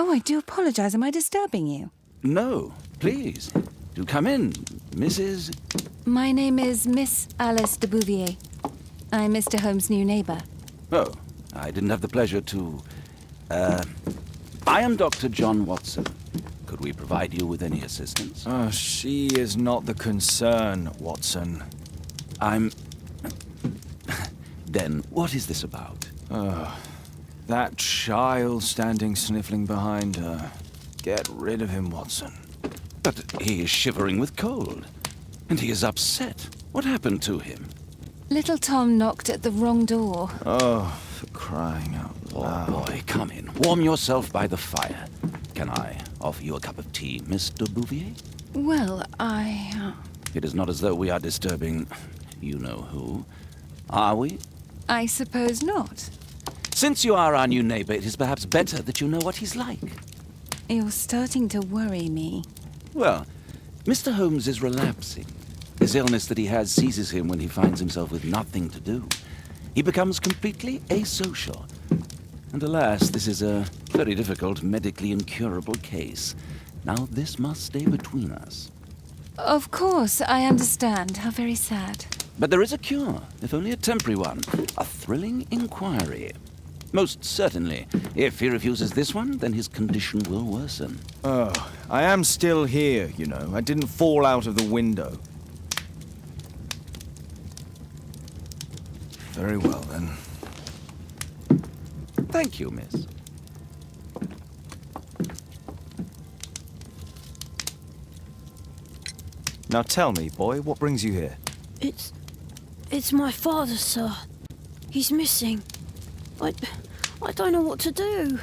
Oh, I do apologize. Am I disturbing you? No, please. Do come in, Mrs. My name is Miss Alice de Bouvier. I'm Mr. Holmes' new neighbor. Oh, I didn't have the pleasure to... I am Dr. John Watson. Could we provide you with any assistance? Oh, she is not the concern, Watson. I'm... Then, what is this about? That child standing sniffling behind her. Get rid of him, Watson. But he is shivering with cold. And he is upset. What happened to him? Little Tom knocked at the wrong door. Oh, for crying out loud. Oh, boy, come in. Warm yourself by the fire. Can I offer you a cup of tea, Mr. Bouvier? Well, It is not as though we are disturbing you-know-who. Are we? I suppose not. Since you are our new neighbor, it is perhaps better that you know what he's like. You're starting to worry me. Well, Mr. Holmes is relapsing. This illness that he has seizes him when he finds himself with nothing to do. He becomes completely asocial. And alas, this is a very difficult, medically incurable case. Now, this must stay between us. Of course, I understand. How very sad. But there is a cure, if only a temporary one. A thrilling inquiry. Most certainly. If he refuses this one, then his condition will worsen. Oh, I am still here, you know. I didn't fall out of the window. Very well, then. Thank you, miss. Now tell me, boy, what brings you here? It's my father, sir. He's missing. I don't know what to do.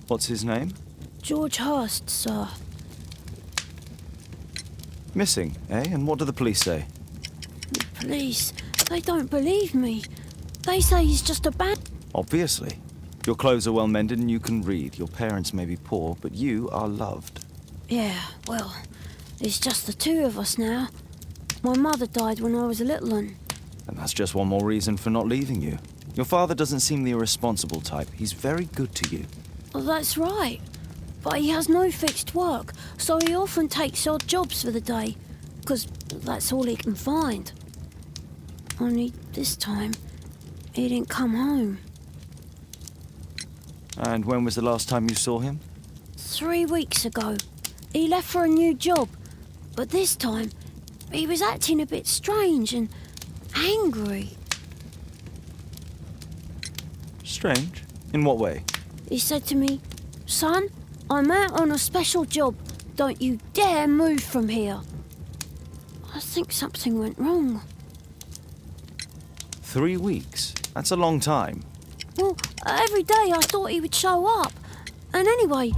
What's his name? George Hurst, sir. Missing, eh? And what do the police say? The police, they don't believe me. They say he's just a bad... Obviously. Your clothes are well mended and you can read. Your parents may be poor, but you are loved. Yeah, well, it's just the two of us now. My mother died when I was a little one. And that's just one more reason for not leaving you. Your father doesn't seem the irresponsible type. He's very good to you. Well, that's right. But he has no fixed work, so he often takes odd jobs for the day, 'cause that's all he can find. Only this time, he didn't come home. And when was the last time you saw him? 3 weeks ago. He left for a new job, but this time, he was acting a bit strange and angry. Strange? In what way? He said to me, "Son, I'm out on a special job. Don't you dare move from here." I think something went wrong. 3 weeks? That's a long time. Well, every day I thought he would show up. And anyway,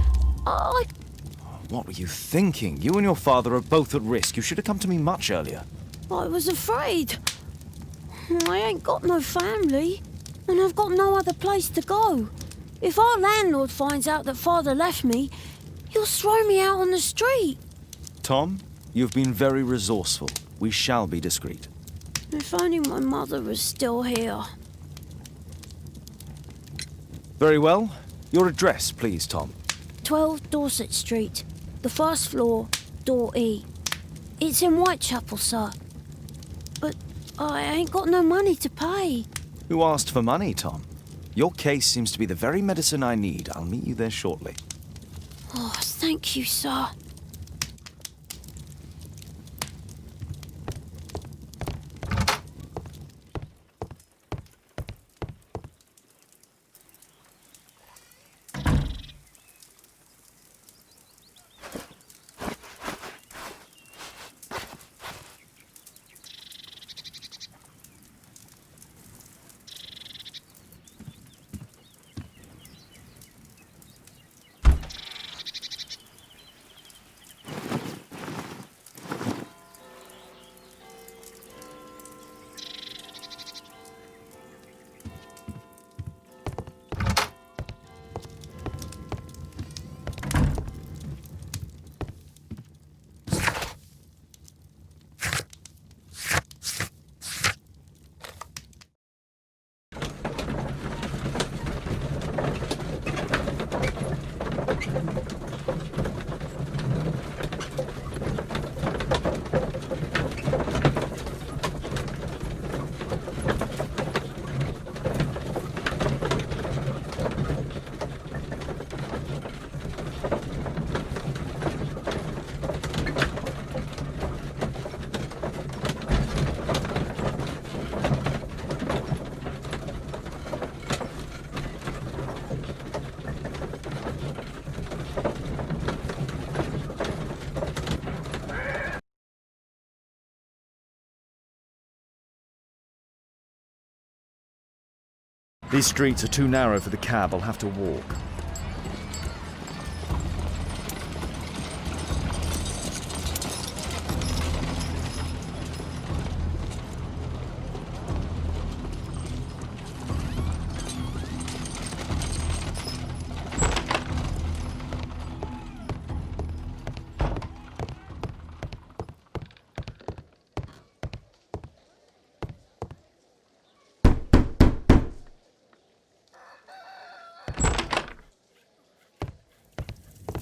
What were you thinking? You and your father are both at risk. You should have come to me much earlier. I was afraid. I ain't got no family, and I've got no other place to go. If our landlord finds out that Father left me, he'll throw me out on the street. Tom, you've been very resourceful. We shall be discreet. If only my mother was still here. Very well. Your address, please, Tom. 12 Dorset Street, the first floor, door E. It's in Whitechapel, sir. But I ain't got no money to pay. Who asked for money, Tom? Your case seems to be the very medicine I need. I'll meet you there shortly. Oh, thank you, sir. These streets are too narrow for the cab. I'll have to walk.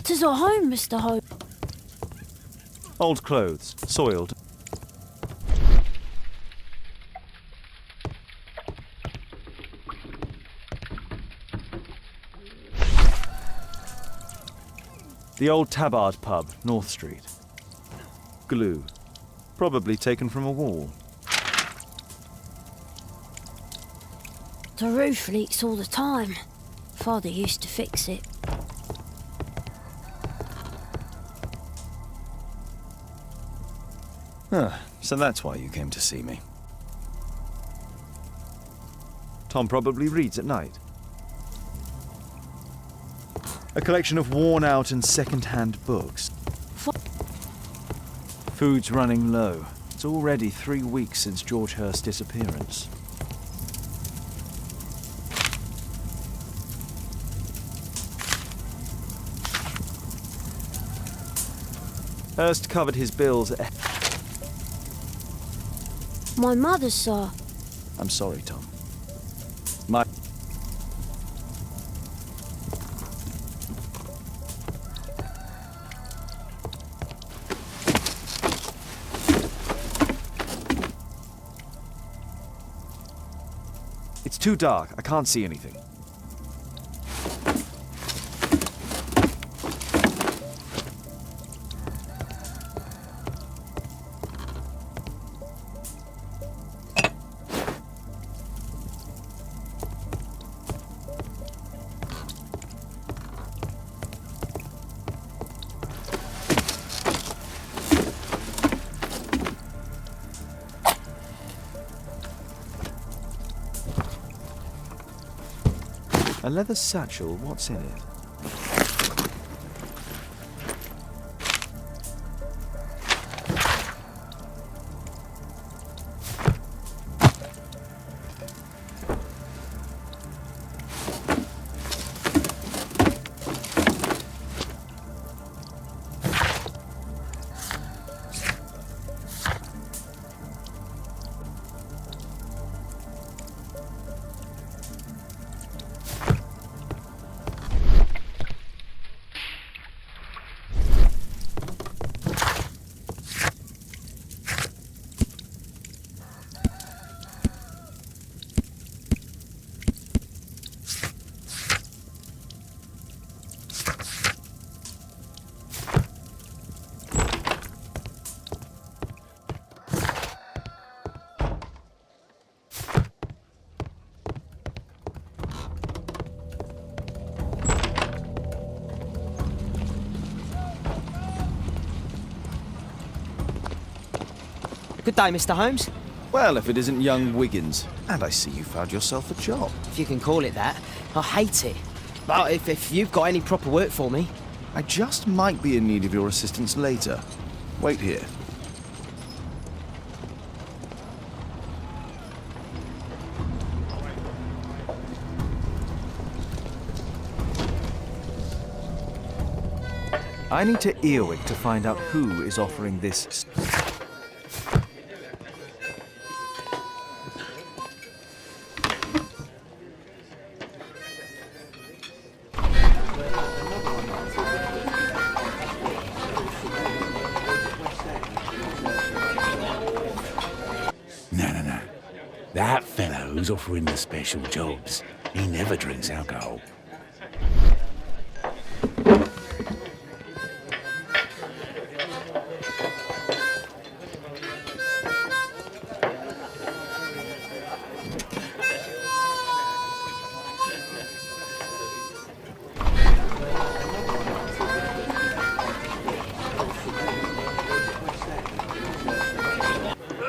Tis our home, Mr. Holmes. Old clothes, soiled. The old Tabard pub, North Street. Glue. Probably taken from a wall. The roof leaks all the time. Father used to fix it. Huh, so that's why you came to see me. Tom probably reads at night. A collection of worn-out and second-hand books. Food's running low. It's already 3 weeks since George Hurst's disappearance. Hurst covered his bills at... My mother, sir. I'm sorry, Tom. It's too dark. I can't see anything. A leather satchel, what's in it? day, Mr. Holmes. Well, if it isn't young Wiggins. And I see you found yourself a job. If you can call it that. I hate it. But if you've got any proper work for me... I just might be in need of your assistance later. Wait here. I need to Earwig to find out who is offering this. No. That fellow who's offering the special jobs, he never drinks alcohol.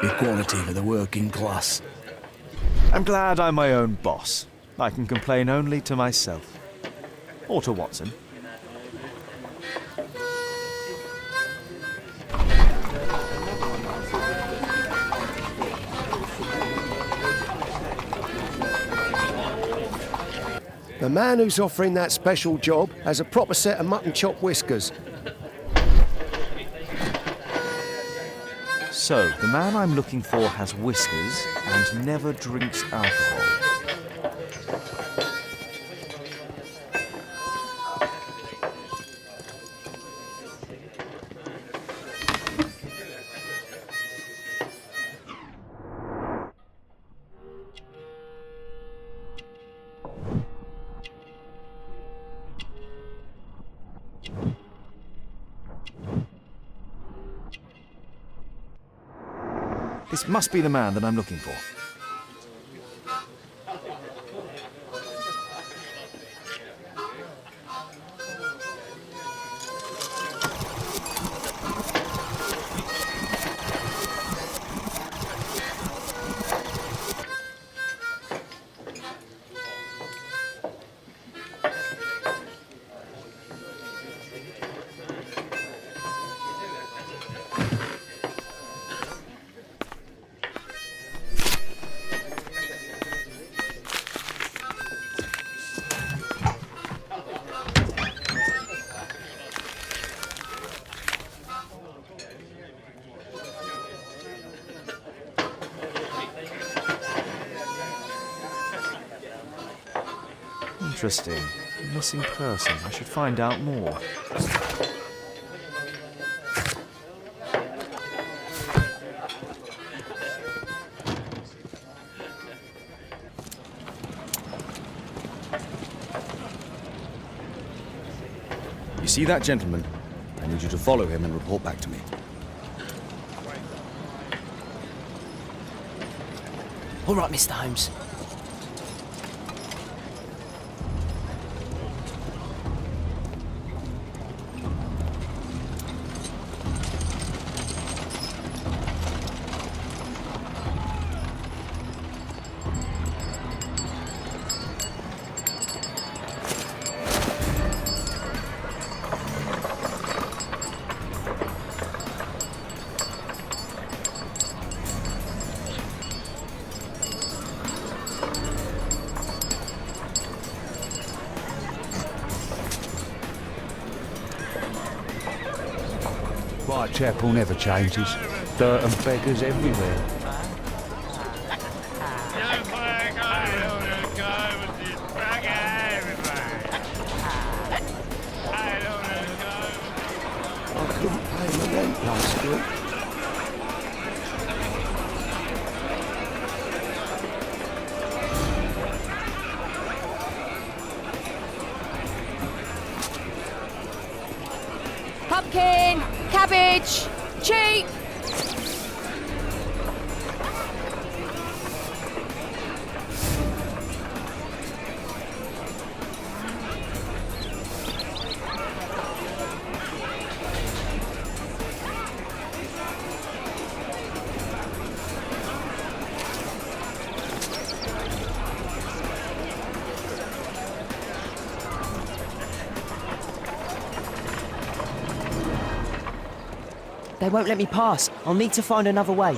Equality for the working class. I'm glad I'm my own boss. I can complain only to myself. Or to Watson. The man who's offering that special job has a proper set of mutton chop whiskers. So, the man I'm looking for has whiskers and never drinks alcohol. This must be the man that I'm looking for. Interesting. Missing person. I should find out more. You see that gentleman? I need you to follow him and report back to me. All right, Mr. Holmes. Whitechapel never changes. Dirt and beggars everywhere. I couldn't pay my rent last week. Pumpkin! Cabbage! Cheap! They won't let me pass. I'll need to find another way.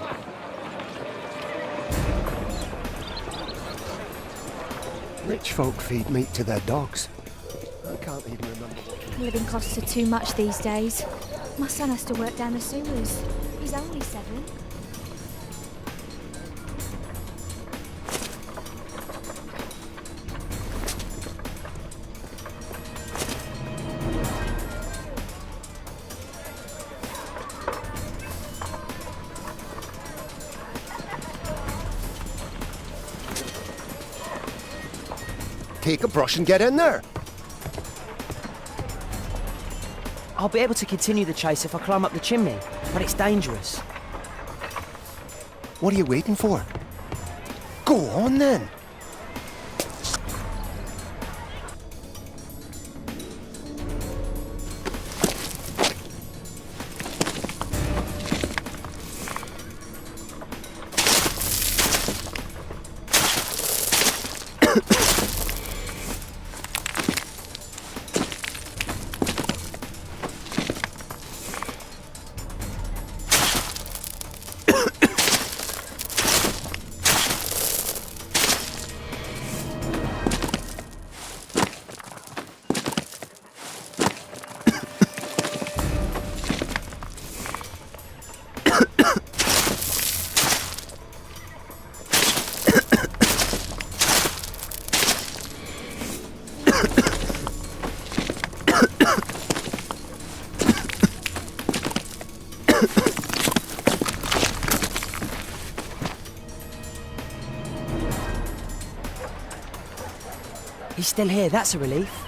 Rich folk feed meat to their dogs. I can't even remember what... Living costs are too much these days. My son has to work down the sewers. He's only 7. Take a brush and get in there. I'll be able to continue the chase if I climb up the chimney, but it's dangerous. What are you waiting for? Go on then. He's still here, that's a relief.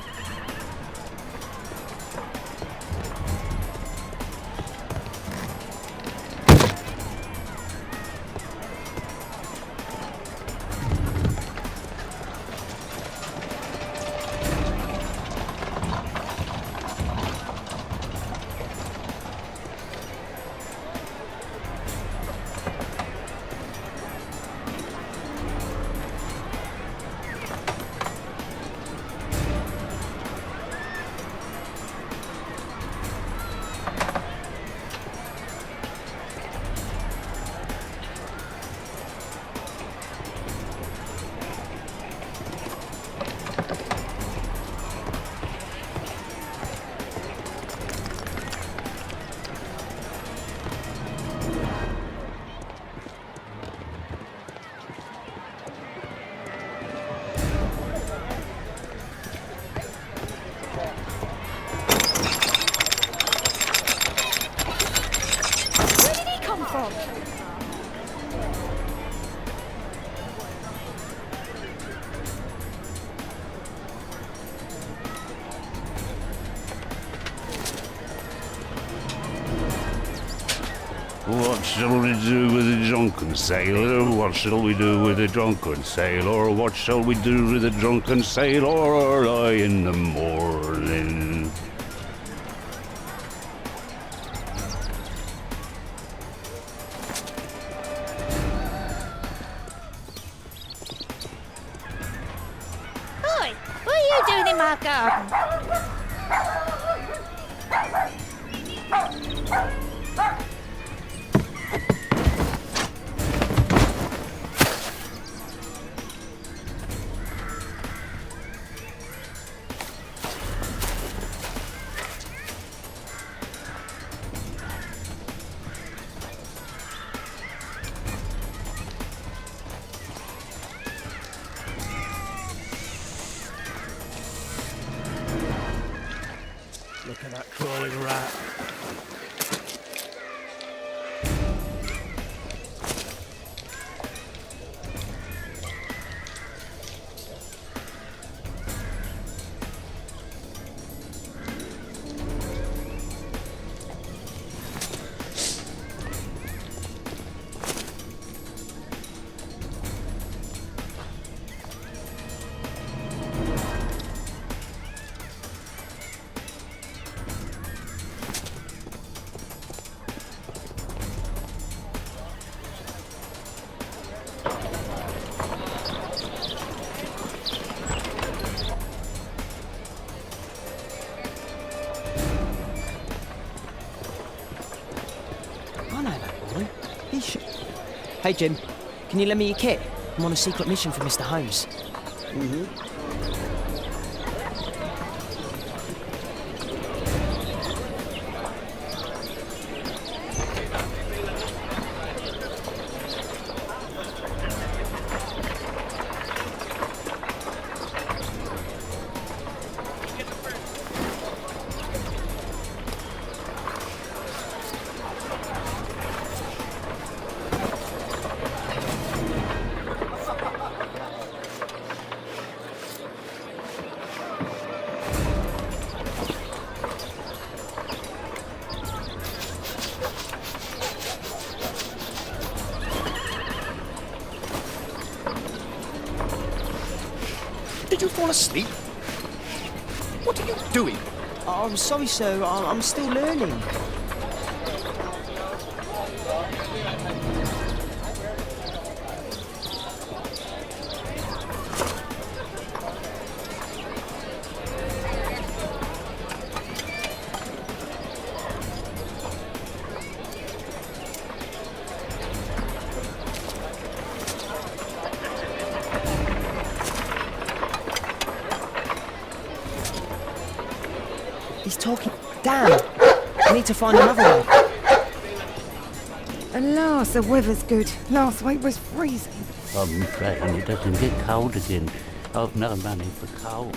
What shall we do with a drunken sailor? What shall we do with a drunken sailor? What shall we do with a drunken sailor early in the morning? Oi! What are you doing in my garden? Look at that crawling rat. Hey, Jim. Can you lend me your kit? I'm on a secret mission for Mr. Holmes. Did you fall asleep? What are you doing? Oh, I'm sorry, sir. I'm still learning. He's talking. Damn! I need to find another way. Alas, the weather's good. Last week was freezing. I'm praying it doesn't get cold again. I've no money for coal.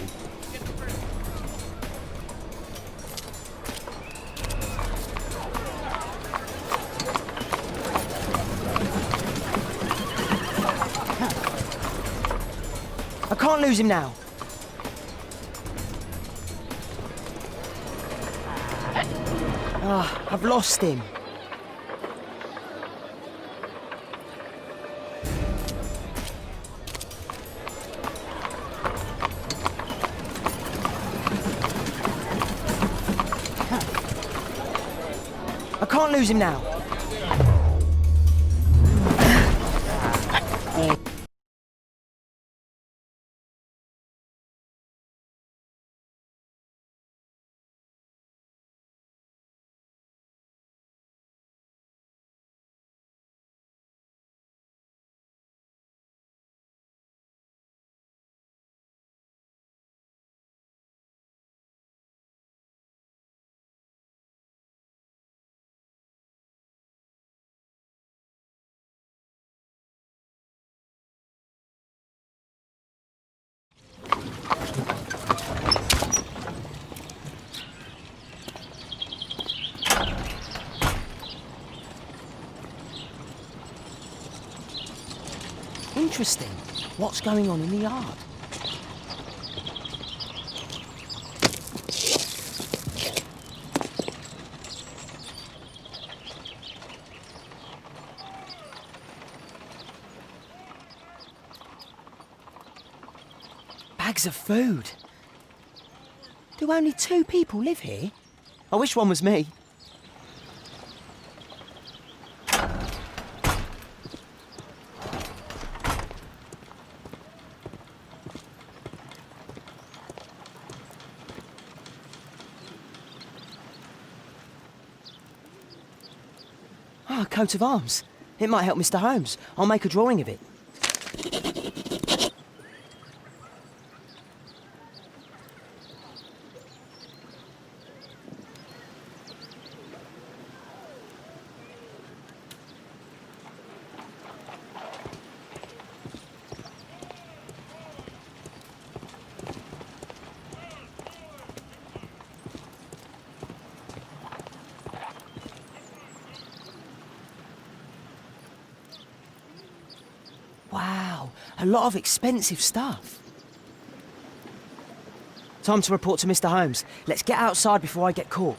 I can't lose him now. Ah, I've lost him. I can't lose him now. Interesting. What's going on in the yard? Bags of food. Do only 2 people live here? I wish one was me. Ah, a coat of arms. It might help Mr. Holmes. I'll make a drawing of it. Wow, a lot of expensive stuff. Time to report to Mr. Holmes. Let's get outside before I get caught.